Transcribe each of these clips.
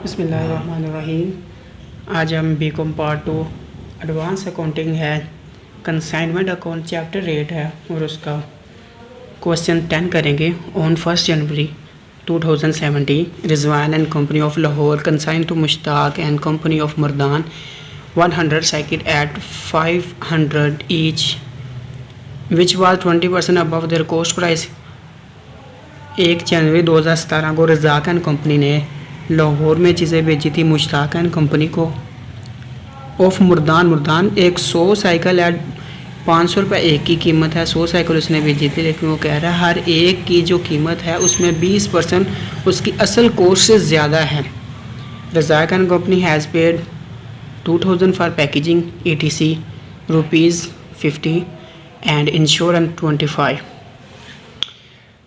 बिस्मिल्लाहिर्रहमानिर्रहीम। आज हम बीकॉम पार्ट 2 एडवांस अकाउंटिंग है, कंसाइनमेंट अकाउंट चैप्टर 8 है और उसका क्वेश्चन 10 करेंगे। On 1 January 2070 Rizwan and company of Lahore consign to Mushtaq and company of Mardan 100 cycle at 500 each which was 20% above their cost price. 1 जनवरी 2017 को रज़ाक एंड कंपनी ने लाहौर में चीज़ें बेची थी मुश्ताक एंड कंपनी को ऑफ मुर्दान एक 100 साइकिल एट 500 रुपये एक की कीमत है। 100 साइकिल उसने बेची थी, लेकिन वो कह रहा है हर एक की जो कीमत है उसमें 20% उसकी असल कॉस्ट से ज़्यादा है। Razzaq and company has paid 2000 for packaging ETC ₹50 and insurance 25।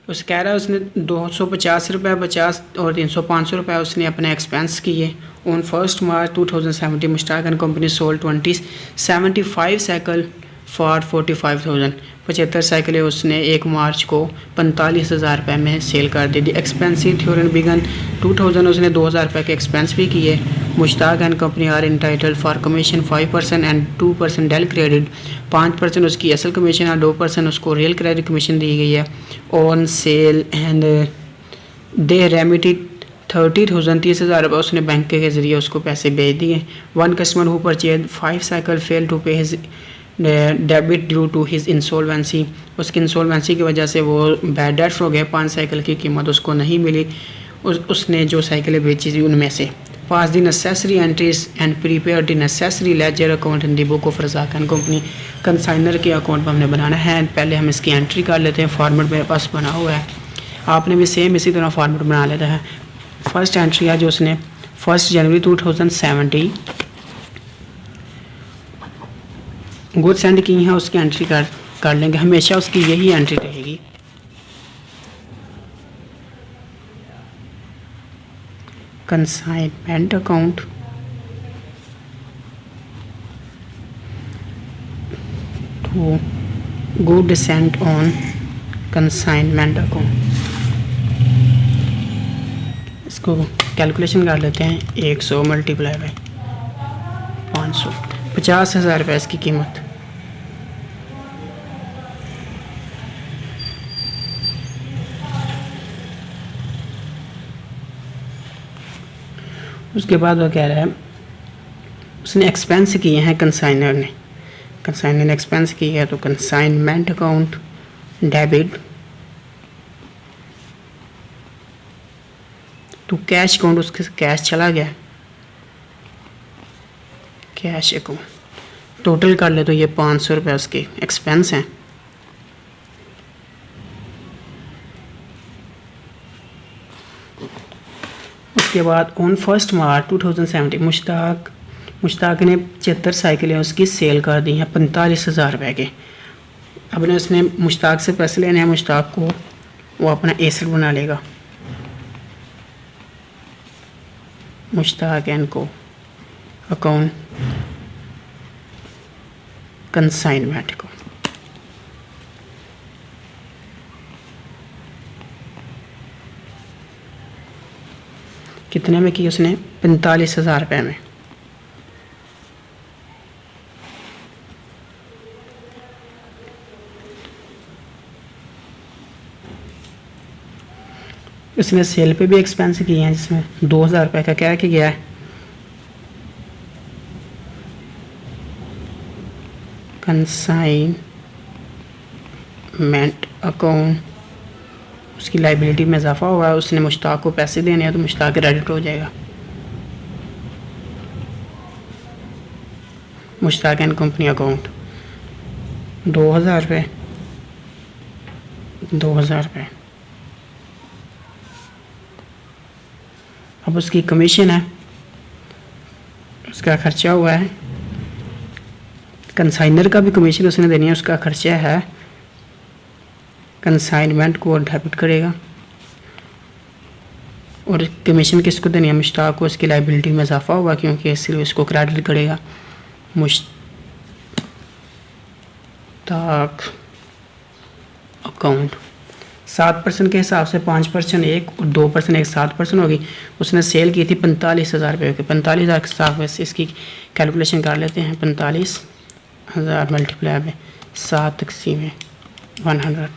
उस कह रहा है उसने 250 रुपये 50 और 300 रुपये उसने अपने एक्सपेंस किए। On 1 March 2070 Mushtaq and company sold 75 cycle for 45,000। 75 साइकिलें उसने 1 मार्च को 45,000 रुपये में सेल कर दी। एक्सपेंसिव थ्योरन बिगन 2000 उसने 2,000 रुपये के एक्सपेंस भी किए। Mushtaq and company are entitled for commission 5% and 2% del credit. 5% उसकी असल कमीशन और 2% उसको रियल क्रेडिट कमीशन दी गई है। On sale and they remitted 30,000 30,000 रुपये उसने बैंक के ज़रिए उसको पैसे भेज दिए। One customer who purchase 5 cycle fail to pay his debit due to his insolvency. उसकी इंसॉल्वेंसी की वजह से वो बैड डेट्स हो गए। 5 साइकिल की कीमत उसको नहीं मिली। उसने जो साइकिलें बेची थी उनमें से pass the necessary entries and prepare the necessary ledger account in the book of Razak and company. Consignor के अकाउंट पर हमने बनाना है। पहले हम इसकी एंट्री कर लेते हैं। फॉर्मेट मेरे पास बना हुआ है, आपने भी सेम इसी तरह फॉर्मेट बना लेता है। फर्स्ट एंट्री है जो उसने 1 जनवरी 2070 गुड्स सेंड की हैं, उसकी एंट्री कर लेंगे। हमेशा उसकी यही एंट्री रहेगी। Consignment account to good sent on consignment account. इसको कैलकुलेशन कर लेते हैं। 100 मल्टीप्लाई बाय 500 50,000 रुपये इसकी कीमत। उसके बाद वो कह रहा है उसने एक्सपेंस किए हैं कंसाइनर ने एक्सपेंस किया है, तो consignment account debit to cash account. उसके कैश चला गया, कैश अकाउंट टोटल कर ले तो ये 500 रुपये उसके एक्सपेंस हैं। उसके बाद ऑन 1 मार्च 2070 मुश्ताक ने 75 साइकिलें उसकी सेल कर दी हैं 45,000 रुपये के। अब ने उसने मुश्ताक से पैसे लेने हैं। मुश्ताक को वो अपना एसेट बना लेगा। मुश्ताक एंड को अकाउंट कंसाइनमेंट को कितने में की उसने 45,000 रुपये में। इसमें सेल पे भी एक्सपेंस किए हैं, जिसमें 2,000 रुपये का क्या कि गया है कंसाइनमेंट अकाउंट। उसकी लाइबिलिटी में इजाफा हुआ है। उसने मुश्ताक को पैसे देने हैं तो मुश्ताक क्रेडिट हो जाएगा। मुश्ताक एंड कंपनी अकाउंट 2,000 रुपये 2,000 रुपये। अब उसकी कमीशन है, उसका खर्चा हुआ है। कंसाइनर का भी कमीशन उसने देनी है, उसका खर्चा है। कंसाइनमेंट को डेबिट करेगा और कमीशन किसको देनी है, मुश्ताक को। उसकी लाइबिलिटी में इजाफा हुआ क्योंकि इसलिए उसको क्रेडिट करेगा। मुश्ताक अकाउंट 7% के हिसाब से 5% एक और 2% एक 7% होगी। उसने सेल की थी 45,000 रुपये की। 45,000 के हिसाब से इसकी कैलकुलेशन कर लेते हैं। 45,000 मल्टीप्लाई बाय 7/100,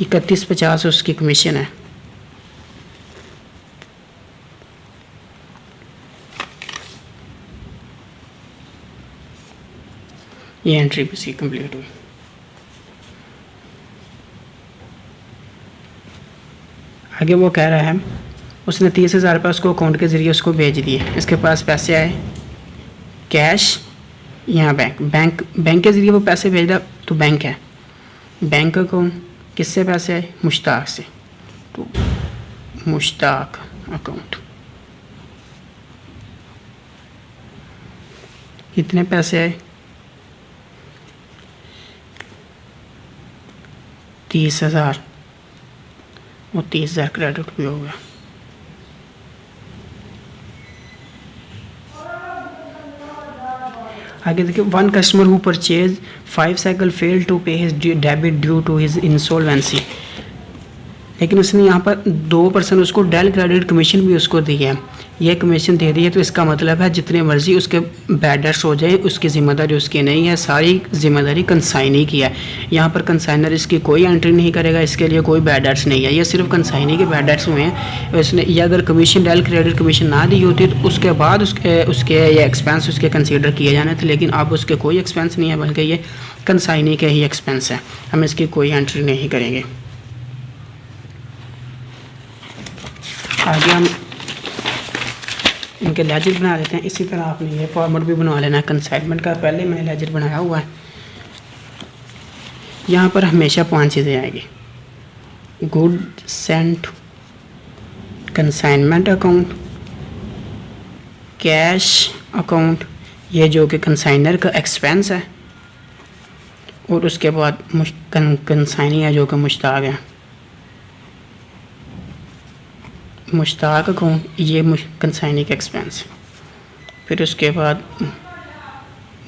3150 उसकी कमीशन है। ये एंट्री भी इसकी कंप्लीट हुई। आगे वो कह रहा है उसने 30,000 रुपये उसको अकाउंट के ज़रिए उसको भेज दिए। इसके पास पैसे आए कैश यहाँ बैंक के ज़रिए वो पैसे भेज रहा, तो बैंक है। बैंक अकाउंट किससे पैसे आए? मुश्ताक से। तो मुश्ताक अकाउंट कितने पैसे आए? 30,000 और 30,000 क्रेडिट भी हो गया। आगे देखिए, one customer who purchase 5 cycle fail to pay his debit due to his insolvency. लेकिन उसने यहाँ पर 2% उसको डेल क्रेडिट कमीशन भी उसको दी है। ये कमीशन दे दी है, तो इसका मतलब है जितने मर्जी उसके बैड डेट्स हो जाए उसकी ज़िम्मेदारी उसकी नहीं है, सारी ज़िम्मेदारी कंसाइनी की है। यहाँ पर कंसाइनर इसकी कोई एंट्री नहीं करेगा, इसके लिए कोई बैड डेट्स नहीं है, ये सिर्फ कंसाइनी के बैड डेट्स हुए हैं। उसने ये अगर कमीशन डेल क्रेडिट कमीशन ना दी होती तो उसके बाद उसके ये एक्सपेंस उसके कंसीडर किए जाने थे, लेकिन अब उसके कोई एक्सपेंस नहीं है, बल्कि ये कंसाइनी के ही एक्सपेंस है। हम इसकी कोई एंट्री नहीं करेंगे। आगे हम इनके लेजर बना लेते हैं। इसी तरह आपने ये फॉर्मेट भी बना लेना है कंसाइनमेंट का। पहले मैंने लेजर बनाया हुआ है। यहाँ पर हमेशा 5 चीज़ें आएगी। Good sent consignment account, cash account, ये जो कि कंसाइनर का एक्सपेंस है, और उसके बाद कंसाइनी है जो कि मुश्ताक है। मुश्ताक अकाउंट, ये कंसाइनी का एक्सपेंस। फिर उसके बाद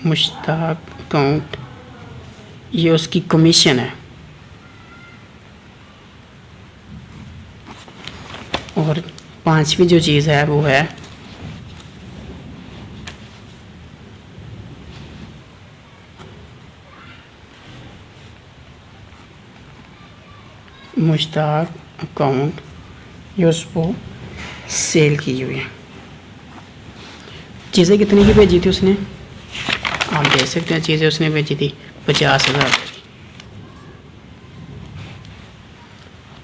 मुश्ताक अकाउंट, ये उसकी कमीशन है। और 5वीं जो चीज़ है वो है मुश्ताक अकाउंट, ये उसको सेल की हुई है। चीज़ें कितनी की भेजी थी उसने? आप देख सकते हैं चीज़ें उसने भेजी थी 50,000 की।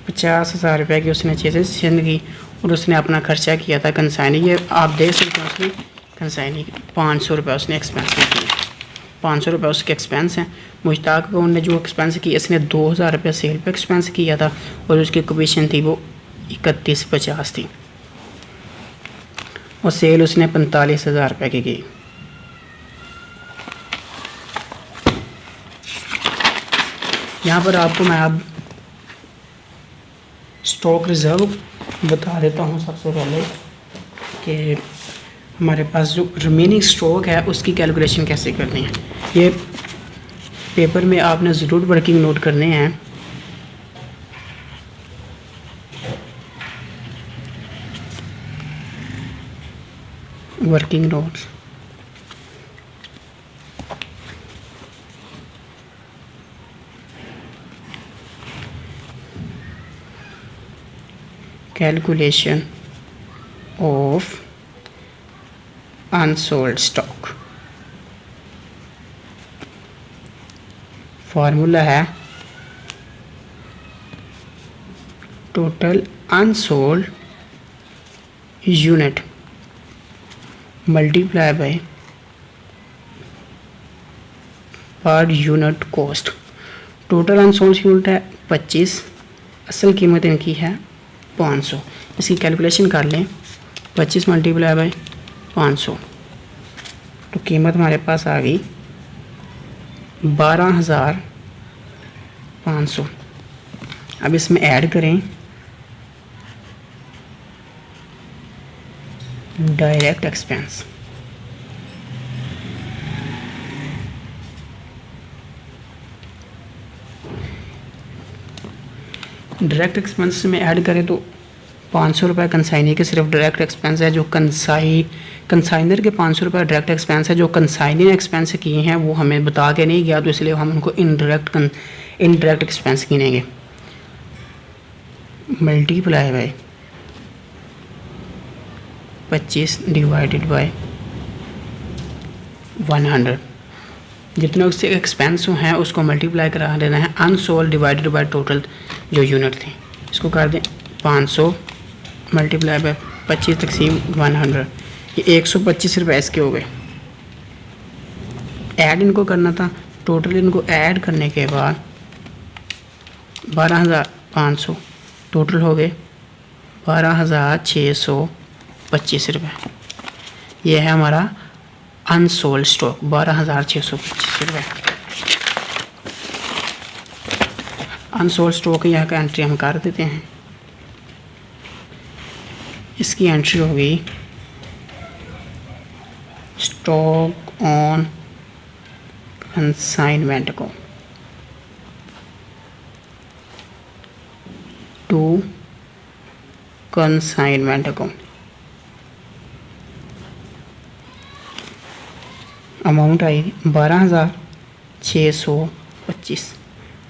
50,000 रुपये की उसने चीज़ें सेल की, और उसने अपना खर्चा किया था कंसाइनी। ये आप देख सकते हैं उसने कंसाइनी 500 रुपये उसने एक्सपेंस किए। 500 रुपये उसके एक्सपेंस हैं। मुश्ताक अकाउंट ने जो एक्सपेंस किया, इसने 2,000 रुपये सेल पे एक्सपेंस किया था, और उसकी कमीशन थी वो 3150 थी, और सेल उसने 45,000 रुपये की। यहाँ पर आपको मैं अब स्टॉक रिज़र्व बता देता हूँ सबसे पहले कि हमारे पास जो रिमेनिंग स्टॉक है उसकी कैलकुलेशन कैसे करनी है। ये पेपर में आपने ज़रूर वर्किंग नोट करने हैं। Working notes calculation of unsold stock. Formula है total unsold unit multiply by per unit cost. Total unsold unit है 25, असल कीमत इनकी है 500। इसकी कैलकुलेशन कर लें, 25 मल्टीप्लाई बाय 500, तो कीमत हमारे पास आ गई 12,500। अब इसमें ऐड करें डायरेक्ट एक्सपेंस। डायरेक्ट एक्सपेंस में ऐड करें तो 500 रुपये कंसाइनी के सिर्फ डायरेक्ट एक्सपेंस है, जो कंसाइनर के 500 रुपये डायरेक्ट एक्सपेंस है। जो कंसाइनर एक्सपेंस किए हैं वो हमें बता के नहीं गया, तो इसलिए हम उनको इनडायरेक्ट एक्सपेंस गिनेंगे। मल्टीप्लाई बाय 25 डिवाइडेड बाय 100, जितने उससे एक्सपेंस हैं उसको मल्टीप्लाई करा देना है अनसोल्ड डिवाइडेड बाय टोटल जो यूनिट थे। इसको कर दें 500 मल्टीप्लाई बाय 25 तकसीम 100, ये 125 रुपये इसके हो गए। ऐड इनको करना था, टोटल इनको ऐड करने के बाद 12,500 टोटल हो गए 12,625 रुपये। ये है हमारा अनसोल्ड स्टॉक 12,625 रुपये। अनसोल्ड स्टॉक यहाँ का एंट्री हम कर देते हैं। इसकी एंट्री होगी स्टॉक ऑन कंसाइनमेंट को टू कंसाइनमेंट को अमाउंट आई 12,625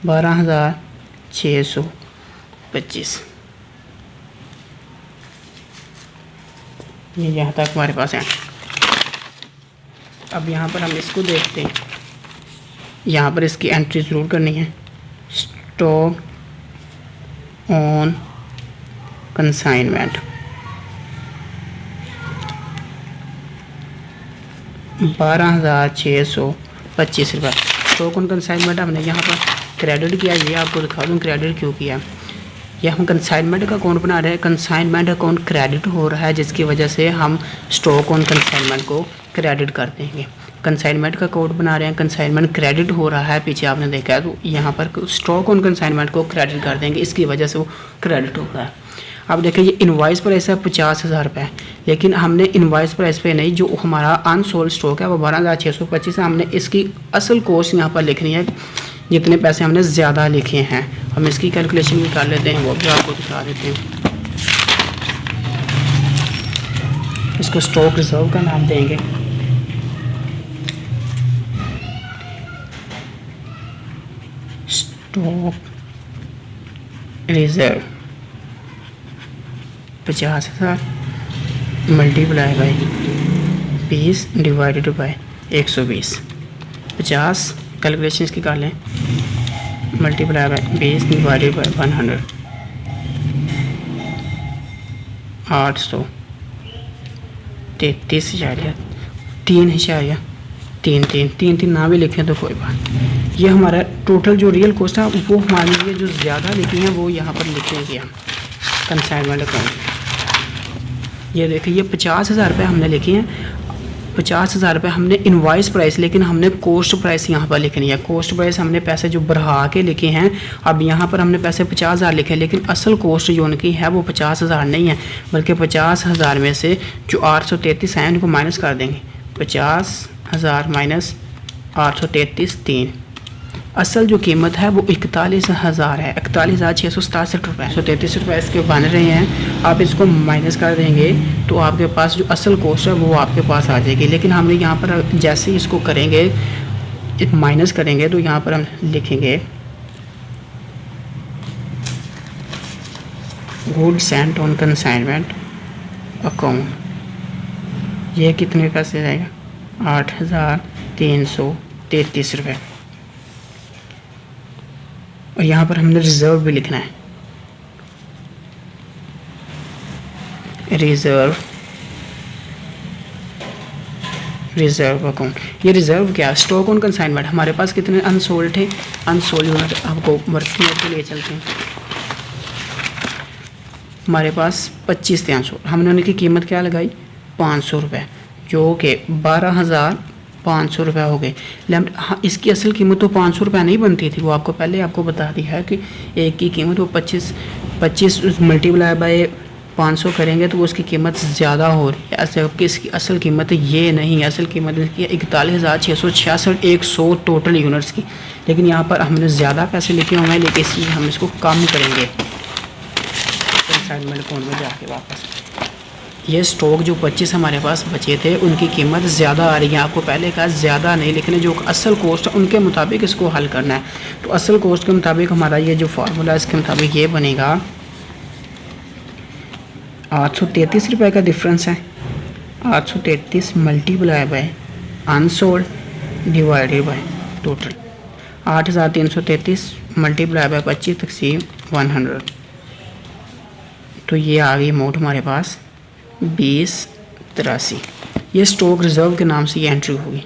12,625। ये यहाँ तक हमारे पास है। अब यहाँ पर हम इसको देखते हैं, यहाँ पर इसकी एंट्री ज़रूर करनी है। स्टॉक ऑन कंसाइनमेंट 12,625 रुपये। स्टॉक ऑन कंसाइनमेंट हमने यहाँ पर क्रेडिट किया, ये आपको दिखा दूँ क्रेडिट क्यों किया। ये हम कंसाइनमेंट का अकाउंट बना रहे हैं, कंसाइनमेंट अकाउंट क्रेडिट हो रहा है, जिसकी वजह से हम स्टॉक ऑन कंसाइनमेंट को क्रेडिट कर देंगे। कंसाइनमेंट का अकाउंट बना रहे हैं, कंसाइनमेंट क्रेडिट हो रहा है, पीछे आपने देखा है, तो यहाँ पर स्टॉक ऑन कंसाइनमेंट को क्रेडिट कर देंगे, इसकी वजह से वो क्रेडिट हो रहा है। अब देखिए ये इनवॉइस प्राइस है 50,000 रुपये, लेकिन हमने इनवॉइस प्राइस पे नहीं, जो हमारा अनसोल्ड स्टॉक है वो 12,625 है। हमने इसकी असल कॉस्ट यहाँ पर लिखनी है, जितने पैसे हमने ज़्यादा लिखे हैं। हम इसकी कैलकुलेशन भी कर लेते हैं, वो भी आपको दिखा देते हैं। इसको स्टॉक रिजर्व का नाम देंगे। Stock reserve 50,000 multiply by 20 divided by 120। 50 calculation इसकी कर लें, मल्टीप्लाई बाई 20 डिवाइडेड बाई 100 833,3 ना भी लिखें तो कोई बात। ये हमारा टोटल जो रियल कॉस्ट है वो हमारे लिए जो ज़्यादा लिखी है वो यहाँ पर लिखेंगे हम कंसाइनमेंट अकाउंट। ये देखिए ये 50,000 रुपये हमने लिखे हैं, 50,000 रुपये हमने इनवॉइस प्राइस, लेकिन हमने कॉस्ट प्राइस यहाँ पर लिखनी है। कॉस्ट प्राइस हमने पैसे जो बढ़ा के लिखे हैं, अब यहाँ पर हमने पैसे 50,000 लिखे हैं, लेकिन असल कॉस्ट जो उनकी है वो 50,000 नहीं है, बल्कि 50,000 में से जो 833 है उनको माइनस कर देंगे। 50,000 माइनस 833 3, असल जो कीमत है वो 41,000 है, 41,667 रुपये। 133 रुपये इसके बन रहे हैं। आप इसको माइनस कर देंगे तो आपके पास जो असल कॉस्ट है वो आपके पास आ जाएगी। लेकिन हमने यहाँ पर जैसे ही इसको करेंगे, माइनस करेंगे, तो यहाँ पर हम लिखेंगे goods Saint on consignment account. ये कितने पैसे जाएगा? 8,333 रुपये। और यहाँ पर हमने रिज़र्व भी लिखना है, रिज़र्व अकाउंट। ये रिज़र्व क्या? Stock on consignment. हमारे पास कितने अनसोल्ड थे? अनसोल्ड यूनिट आपको वर्किंग के लिए चलते हैं। हमारे पास 25 थे अनसोल्ड, हमने उनकी कीमत क्या लगाई? 500 रुपये, जो कि 12,500 रुपये हो गए। हाँ, इसकी असल कीमत तो 500 रुपये नहीं बनती थी, वो आपको पहले आपको बता दिया है कि एक की कीमत वो 25 मल्टीप्लाई बाय 500 करेंगे तो वो उसकी कीमत ज़्यादा हो रही है, जबकि इसकी असल कीमत ये नहीं है। असल कीमत इसकी 41,666 100 टोटल यूनिट्स की। लेकिन यहाँ पर हमने ज़्यादा पैसे लिखे हुए हैं, लेकिन इसलिए हम इसको कम करेंगे। कंसाइनमेंट अकाउंट में जाके वापस ये स्टॉक जो 25 हमारे पास बचे थे उनकी कीमत ज़्यादा आ रही है। आपको पहले कहा ज़्यादा नहीं, लेकिन जो असल कॉस्ट है उनके मुताबिक इसको हल करना है। तो असल कॉस्ट के मुताबिक हमारा ये जो फार्मूला है इसके मुताबिक ये बनेगा 833 रुपये का डिफरेंस है। 833 multiply by unsold divided by total 8333 multiply by 25 तकसीम 100। तो ये आ गई अमाउंट हमारे पास 2083। ये स्टॉक रिजर्व के नाम से ये एंट्री होगी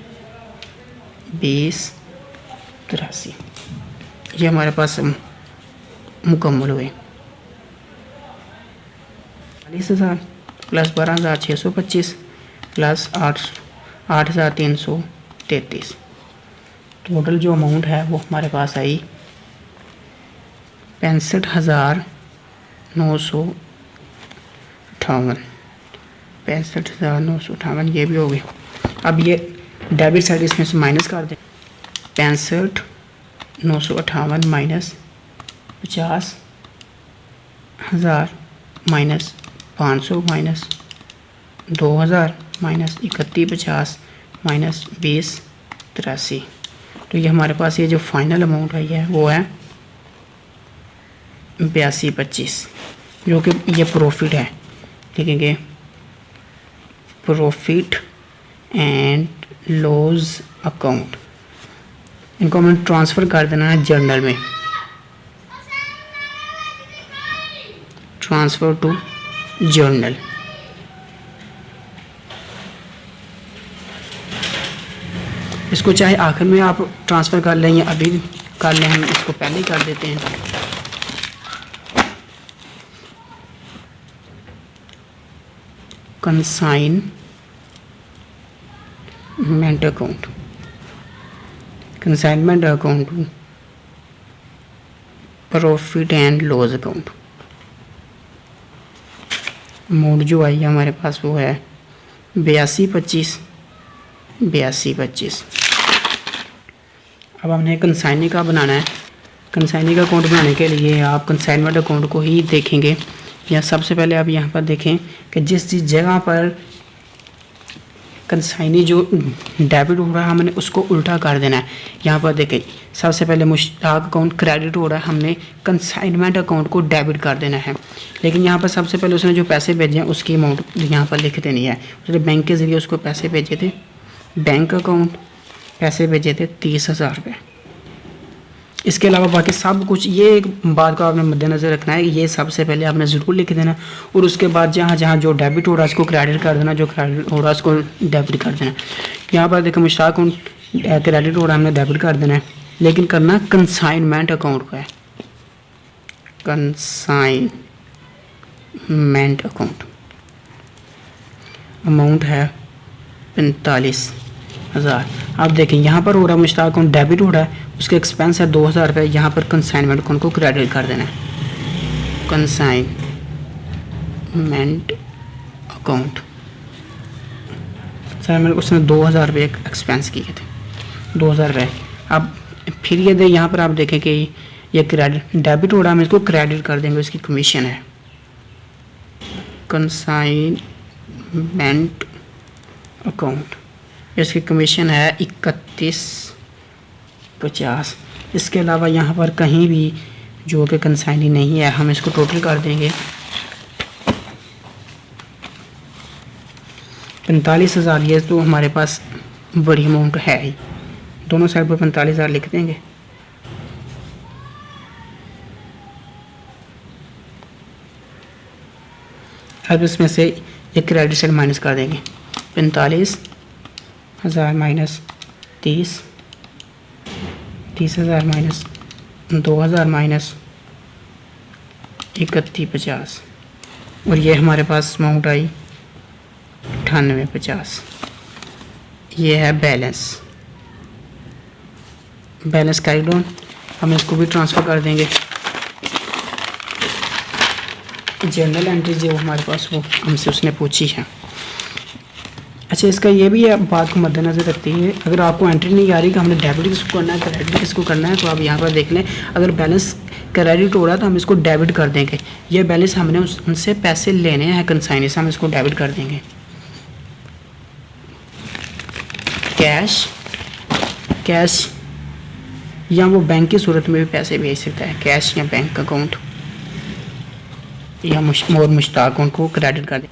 2083। ये हमारे पास मुकम्मल हुए 40,000 प्लस 12,625 प्लस 8,333। टोटल जो अमाउंट है वो हमारे पास आई 65,958। 65,958 ये भी हो गई। अब ये डेबिट साइड इसमें से माइनस कर दें। 65,958 minus 50,000 minus 500 minus 2,000 minus 3150 minus 2083। तो ये हमारे पास ये जो फाइनल अमाउंट आई है वो है 8225, जो कि ये प्रॉफिट है। लिखेंगे प्रॉफिट एंड लॉस अकाउंट। इनको हमें ट्रांसफ़र कर देना है जर्नल में, ट्रांसफ़र टू जर्नल। इसको चाहे आखिर में आप ट्रांसफ़र कर लें या अभी कर लें, हम इसको पहले ही कर देते हैं। Consignment account, consignment account profit and loss account. Amount जो आई है हमारे पास वो है 8225। अब हमने कंसाइनी का बनाना है। कंसाइनी का अकाउंट बनाने के लिए आप कंसाइनमेंट अकाउंट को ही देखेंगे। या सबसे पहले आप यहाँ पर देखें कि जिस जगह पर कंसाइनी जो डेबिट हो रहा है हमने उसको उल्टा कर देना है। यहाँ पर देखें सबसे पहले मुश्ताक अकाउंट क्रेडिट हो रहा है, हमने कंसाइनमेंट अकाउंट को डेबिट कर देना है। लेकिन यहाँ पर सबसे पहले उसने जो पैसे भेजे हैं उसकी अमाउंट यहाँ पर लिख देनी है। उसने बैंक के ज़रिए उसको पैसे भेजे थे, बैंक अकाउंट पैसे भेजे थे 30,000 रुपये। इसके अलावा बाकी सब कुछ, ये एक बात को आपने मद्देनज़र रखना है कि ये सबसे पहले आपने ज़रूर लिख देना और उसके बाद जहाँ जहाँ जो डेबिट हो रहा है उसको क्रेडिट कर देना, जो क्रेडिट हो रहा है उसको डेबिट कर देना। यहाँ पर देखो मुश्ताक अकाउंट क्रेडिट हो रहा है हमने डेबिट कर देना है, लेकिन करना कंसाइनमेंट अकाउंट का है। कंसाइनमेंट अकाउंट अमाउंट है 45,000। आप देखें यहाँ पर हो रहा है मुश्ताक अकाउंट डेबिट हो रहा है, उसके एक्सपेंस है 2,000 रुपये। यहाँ पर कंसाइनमेंट अकाउंट को क्रेडिट कर देना है। कंसाइनमेंट अकाउंट कंसाइनमेंट उसने 2,000 रुपये एक्सपेंस किए थे, 2,000 रुपये। अब फिर ये दे यहाँ पर आप देखें कि ये क्रेडिट डेबिट हो रहा है, हम इसको क्रेडिट कर देंगे, इसकी कमीशन है। कंसाइनमेंट अकाउंट इसकी कमीशन है 3150। इसके अलावा यहाँ पर कहीं भी जो कि कंसाइनी नहीं है हम इसको टोटल कर देंगे 45,000। ये तो हमारे पास बड़ी अमाउंट है ही, दोनों साइड पर 45,000 लिख देंगे। अब इसमें से एक क्रेडिट साइड माइनस कर देंगे। 45,000 माइनस 30,000 माइनस 2,000 माइनस 3150 और ये हमारे पास अमाउंट आई 9850। ये है बैलेंस कैरी ऑन। हम इसको भी ट्रांसफ़र कर देंगे। जर्नल एंट्री जो हमारे पास वो हमसे उसने पूछी है, अच्छा, इसका ये भी है, बात को मद्देनज़र रखते हुए अगर आपको एंट्री नहीं आ रही कि हमने डेबिट किसको करना है, क्रेडिट किसको करना है, तो आप यहाँ पर देख लें। अगर बैलेंस क्रेडिट हो रहा है तो हम इसको डेबिट कर देंगे। ये बैलेंस हमने उनसे पैसे लेने हैं कंसाइनी से, हम इसको डेबिट कर देंगे। कैश या वो बैंक की सूरत में भी पैसे भेज सकता है, कैश या बैंक अकाउंट, या और मुश्ताक उनको क्रेडिट कर दें।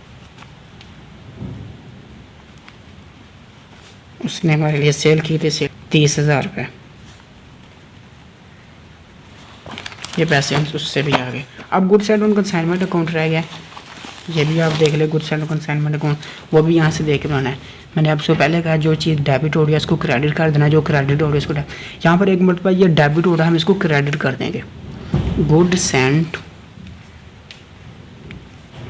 उसने हमारे लिए सेल की थी, सेल 30,000 रुपये। ये पैसे हम उससे भी आ गए। अब goods and on consignment account रह गया, ये भी आप देख ले। गुड्स एंड कंसाइनमेंट अकाउंट वो भी यहाँ से देख बनाना है। मैंने आपसे पहले कहा जो चीज़ डेबिट हो रही है इसको क्रेडिट कर देना, जो क्रेडिट हो रही है इसको यहाँ पर एक मरतबा ये डेबिट हो रहा है, हम इसको क्रेडिट कर देंगे। Goods and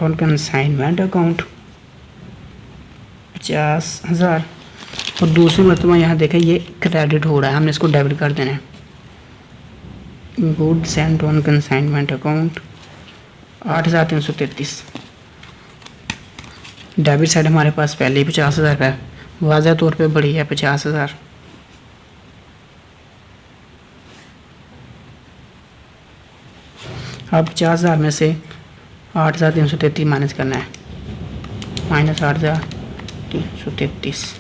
on consignment account 50,000, और दूसरी मरतबा यहाँ देखें ये क्रेडिट हो रहा है, हमने इसको डेबिट कर देना है। Goods and on consignment account 8,333। Debit side हमारे पास पहले ही 50,000 है, वाज़ह तौर पे बड़ी है 50,000। अब 50,000 में से 8,333 माइनस करना है, माइनस 8,333,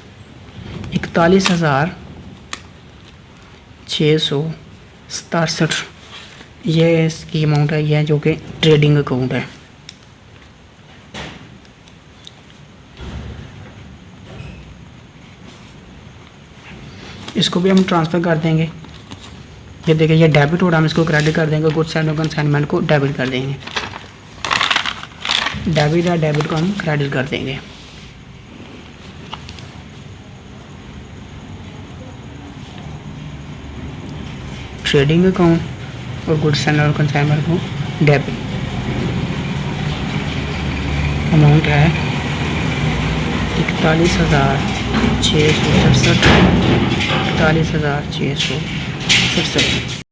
41,667 ये इसकी अमाउंट है, यह जो कि ट्रेडिंग अकाउंट है। इसको भी हम ट्रांसफ़र कर देंगे। ये देखिए ये डेबिट हो रहा है, हम इसको क्रेडिट कर देंगे। गुड्स एंड कंसाइनमेंट को डेबिट कर देंगे। डेबिट या डेबिट को हम क्रेडिट कर देंगे। ट्रेडिंग अकाउंट और गुड्स एंड कंसाइनमेंट को डेबिट। अमाउंट है 41,667, 41,667।